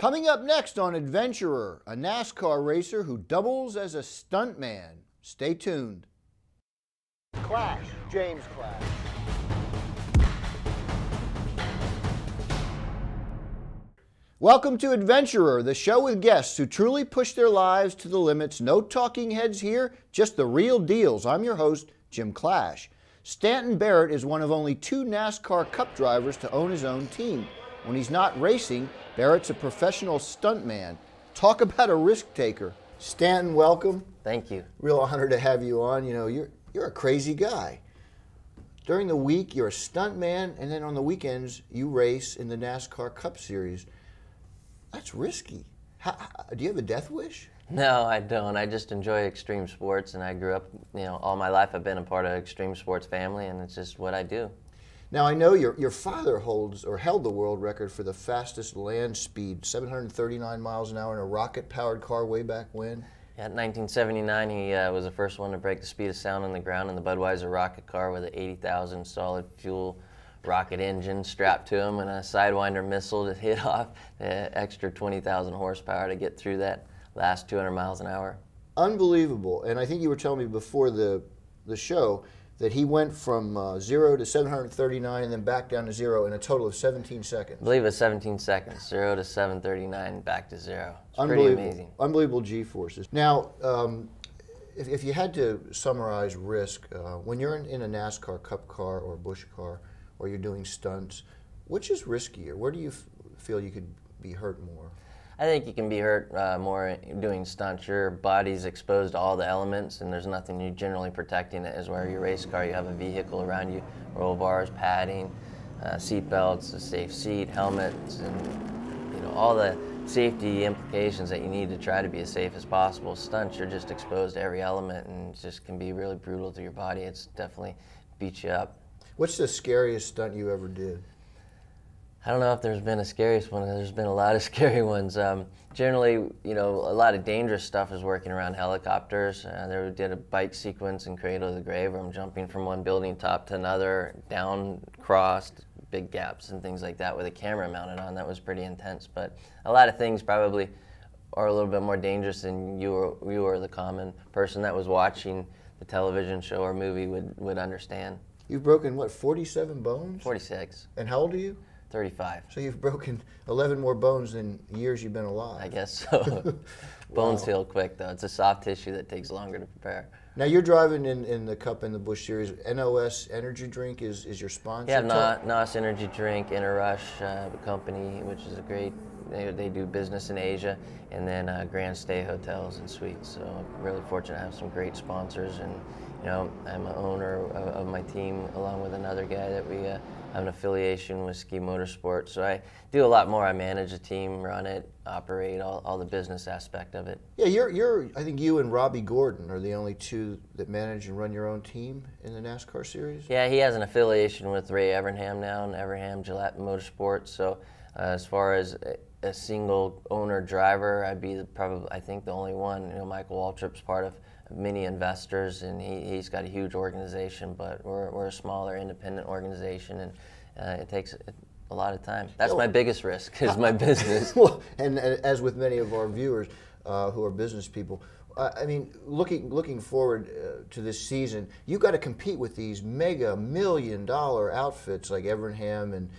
Coming up next on Adventurer, a NASCAR racer who doubles as a stuntman. Stay tuned. Clash, James Clash. Welcome to Adventurer, the show with guests who truly push their lives to the limits. No talking heads here, just the real deals. I'm your host, Jim Clash. Stanton Barrett is one of only 2 NASCAR Cup drivers to own his own team. When he's not racing, Barrett's a professional stuntman. Talk about a risk taker. Stanton, welcome. Thank you. Real honor to have you on. You know, you're a crazy guy. During the week, you're a stuntman, and then on the weekends, you race in the NASCAR Cup Series. That's risky. Do you have a death wish? No, I don't. I just enjoy extreme sports, and I grew up, all my life I've been a part of extreme sports family, and it's just what I do. Now, I know your father held the world record for the fastest land speed, 739 miles an hour in a rocket-powered car way back when. Yeah, in 1979, he was the first one to break the speed of sound on the ground in the Budweiser rocket car with an 80,000 solid fuel rocket engine strapped to him and a Sidewinder missile to hit off the extra 20,000 horsepower to get through that last 200 miles an hour. Unbelievable. And I think you were telling me before the show that he went from 0 to 739 and then back down to 0 in a total of 17 seconds. I believe it was 17 seconds, 0 to 739, back to 0. It's pretty amazing. Unbelievable G-forces. Now, if you had to summarize risk, when you're in a NASCAR Cup car or a Busch car, or you're doing stunts, which is riskier? Where do you feel you could be hurt more? I think you can be hurt more doing stunts. Your body's exposed to all the elements, and there's nothing you generally protecting it. As where your race car, you have a vehicle around you, roll bars, padding, seat belts, a safe seat, helmets, and all the safety implications that you need to try to be as safe as possible. Stunts, you're just exposed to every element, and it just can be really brutal to your body. It's definitely beats you up. What's the scariest stunt you ever did? I don't know if there's been a scariest one. There's been a lot of scary ones. Generally, a lot of dangerous stuff is working around helicopters. There we did a bike sequence in Cradle to the Grave where I'm jumping from one building top to another, down, crossed, big gaps and things like that with a camera mounted on. That was pretty intense. But a lot of things probably are a little bit more dangerous than you or the common person that was watching the television show or movie would understand. You've broken, what, 47 bones? 46. And how old are you? 35. So you've broken 11 more bones than years you've been alive. I guess so. Bones heal quick, though. It's a soft tissue that takes longer to prepare. Now, you're driving in the Cup and the Busch Series. NOS Energy Drink is your sponsor? Yeah, NOS Energy Drink, Interrush, the company, which is a great, they do business in Asia, and then Grand Stay Hotels and Suites. So I'm really fortunate to have some great sponsors, and I'm an owner of my team along with another guy that we have an affiliation with Ski Motorsport. So I do a lot more. I manage a team, run it, operate, all the business aspect of it. Yeah, I think you and Robbie Gordon are the only 2 that manage and run your own team in the NASCAR series? Yeah, he has an affiliation with Ray Evernham now, and Evernham Gillette Motorsports. So as far as a single owner driver, I'd be I think the only one. Michael Waltrip's part of many investors, and he's got a huge organization, but we're a smaller independent organization, and it takes a lot of time. That's my biggest risk, is my business. Well, and as with many of our viewers who are business people, I mean, looking forward to this season, you've got to compete with these mega $1-million outfits like Evernham and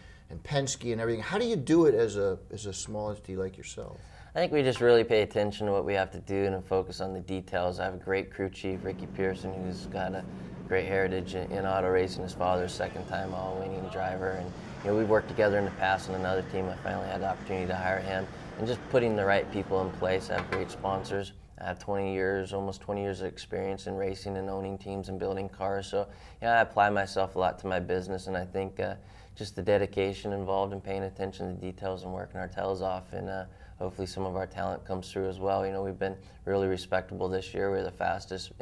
Penske and everything. How do you do it as a small entity like yourself? I think we just really pay attention to what we have to do and focus on the details. I have a great crew chief, Ricky Pearson, who's got a great heritage in auto racing. His father's second-time all-winning driver, and we've worked together in the past on another team. I finally had the opportunity to hire him, and just putting the right people in place. I have great sponsors. I have almost 20 years of experience in racing and owning teams and building cars. So I apply myself a lot to my business, and I think just the dedication involved in paying attention to the details and working our tails off, and hopefully some of our talent comes through as well. We've been really respectable this year. We're the fastest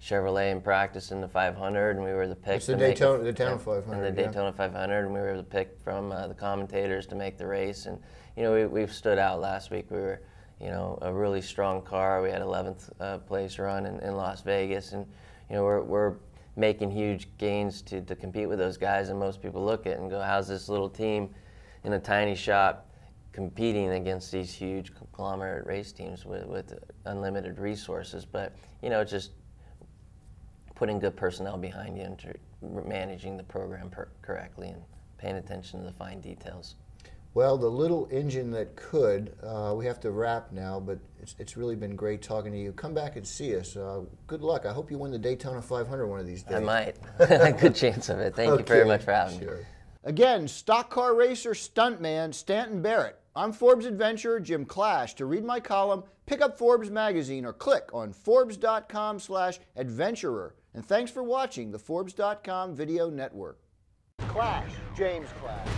Chevrolet in practice in the 500, and we were the pick. It's the Daytona 500. And the Daytona 500, and we were the pick from the commentators to make the race. And we've stood out last week. We were a really strong car. We had 11th place run in Las Vegas, and we're making huge gains to compete with those guys. And most people look at it and go, how's this little team in a tiny shop competing against these huge conglomerate race teams with unlimited resources. But, you know, just putting good personnel behind you and managing the program correctly and paying attention to the fine details. Well, the little engine that could, we have to wrap now, but it's really been great talking to you. Come back and see us. Good luck. I hope you win the Daytona 500 one of these days. I might. Good chance of it. Thank you very much for having me. Again, stock car racer stuntman Stanton Barrett. I'm Forbes Adventurer Jim Clash. To read my column, pick up Forbes magazine or click on Forbes.com/adventurer. And thanks for watching the Forbes.com video network. Clash, James Clash.